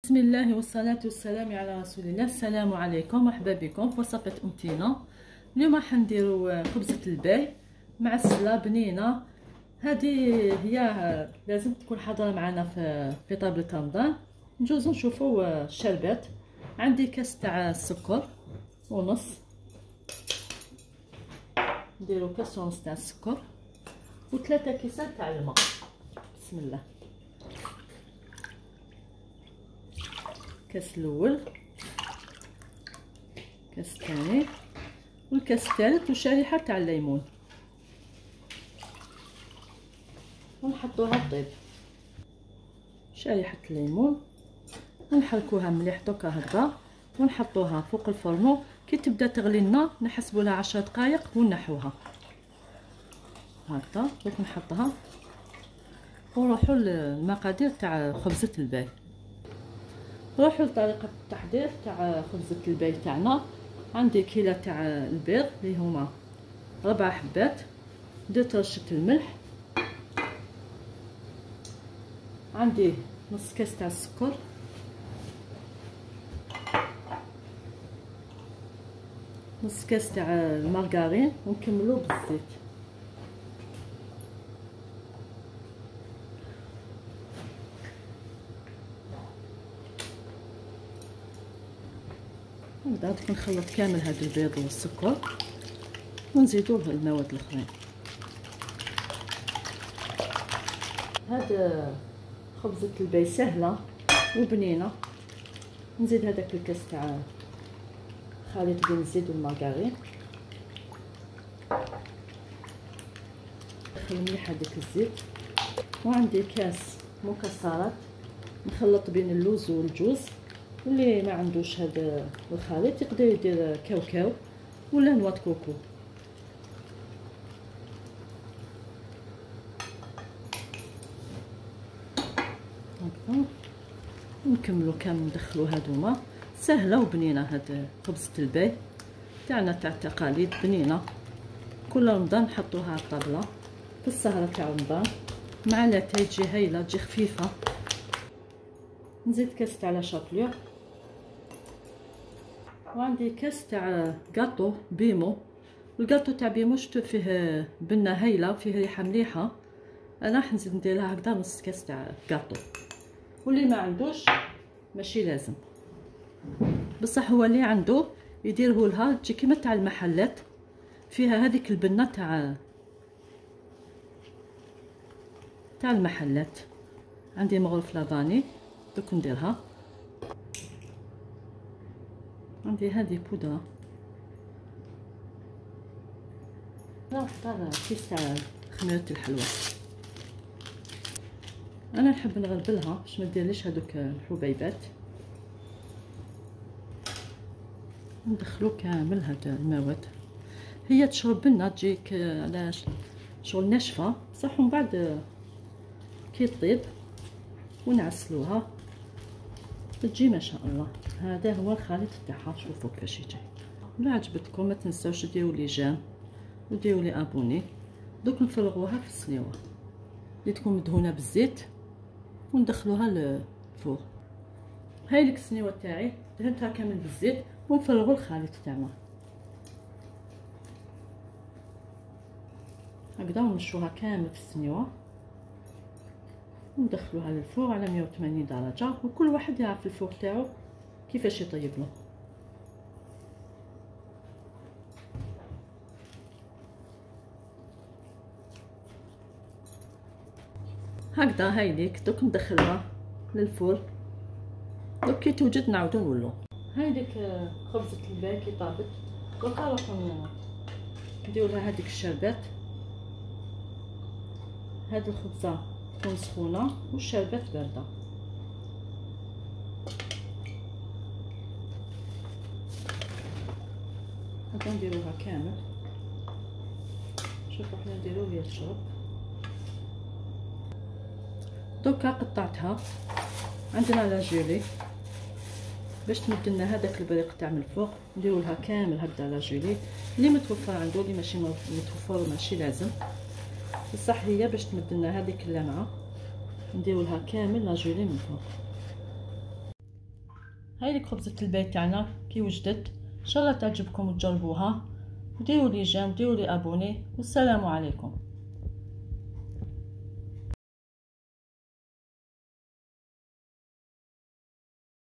بسم الله والصلاة والسلام على رسول الله. السلام عليكم، مرحبا بكم في وصفة أمتينا. اليوم راح نديرو خبزة الباي مع السلة بنينة. هذه هي لازم تكون حاضرة معنا في طابلة رمضان. نجوزو نشوفوا الشربات. عندي كاس تاع السكر ونص، نديرو كاس ونص تاع السكر وثلاثة كيسان تاع الماء. بسم الله. الكاس الاول، الكاس الثاني والكاس الثالث وشريحه تاع الليمون، ونحطوها طيب شريحه الليمون ونحركوها مليح دوكا هكذا، ونحطوها فوق الفرن. كي تبدا تغلي لنا نحسبوا لها 10 دقائق ونحوها هكذا. دوك نحطها ونروحوا للمقادير تاع خبزه الباي. نروحوا لطريقه التحضير تاع خبزه الباي تاعنا. عندي كيلو تاع البيض اللي هما 4 حبات، درت رشه الملح، عندي نص كاس تاع السكر، نص كاس تاع المارغرين، ونكملو بالزيت. نبدا نخلط كامل هاد البيض والسكر ونزيدو المواد الاخرين. هاد خبزة الباي سهله وبنينه. نزيد هذاك الكاس تاع خليط بين الزيت والمارغرين، ندخل مليح هذاك الزيت. وعندي كاس مكسرات نخلط بين اللوز والجوز. واللي ما عندوش هذا الخليط يقدر يدير كاوكاو ولا نواه كوكو. هكا نكملو كامل ندخلو هادوما. سهله وبنينه هاد خبزه الباي تاعنا تاع التقاليد، بنينه. كل رمضان نحطوها على الطابله في السهره تاع رمضان مع لاتاي، تجي هايله، تجي خفيفه. نزيد كاس تاع لا شابلور، وعندي كاس تاع كاطو بيمو. الكاطو تاع بيمو شتو فيه بنه هايله وفيه ريحه مليحه. انا راح نزيد نديرها هكذا نص كاس تاع كاطو. واللي ما عندوش ماشي لازم، بصح هو اللي عنده يديره لها تجي كيما تاع المحلات، فيها هذيك البنه تاع المحلات. عندي مغرف لافاني دوك نديرها. عندي هذه بودره، نختار كيس تاع خميره الحلوى. انا نحب نغربلها باش ما ديرليش هذوك الحبيبات. ندخلو كامل هاد المواد. هي تشرب لنا تجيك على شغل ناشفه بصح، ومن بعد كي طيب ونعسلوها تجي ما شاء الله. هذا هو الخليط تاعها، شوفوا كيفاش يجي. الا عجبتكم ما تنساوش ديروا لي جيم وديروا لي ابوني. دوك نفرغوها في السليوه اللي تكون مدهونه بالزيت وندخلوها للفور. هاي لك السنيوه تاعي دهنتها كامل بالزيت، ونفرغوا الخليط تاعنا هكذا ونشوها كامل في السنيوه وندخلوها للفور على 180 درجه. وكل واحد يعرف الفور تاعو كيفاش يطيب له. هكذا هاي ليك. دوك ندخلها للفور. دوك كي توجد نعاودو نولو. هاي ديك خبزه الباي كي طابت. دوكا نروحو نديرو لها هذيك الشربات. هاد الخبزه تكون سخونه والشربات بارده. هكا نديروها كامل. شوفوا حنا نديرو هي تشرب. دوكا قطعتها. عندنا لا جولي باش تمد لنا هذاك البريق تاع من الفوق، نديرو لها كامل هكذا لا جولي. اللي متوفر عنده، اللي ماشي متوفر ماشي لازم، بصح هي باش تمد لنا هذيك اللمعه نديرو لها كامل لا جولي من فوق. هاي لك خبزة البيت تاعنا كي وجدت، ان شاء الله تعجبكم وتجربوها، وديروا لي جيم وديروا لي ابوني، والسلام عليكم.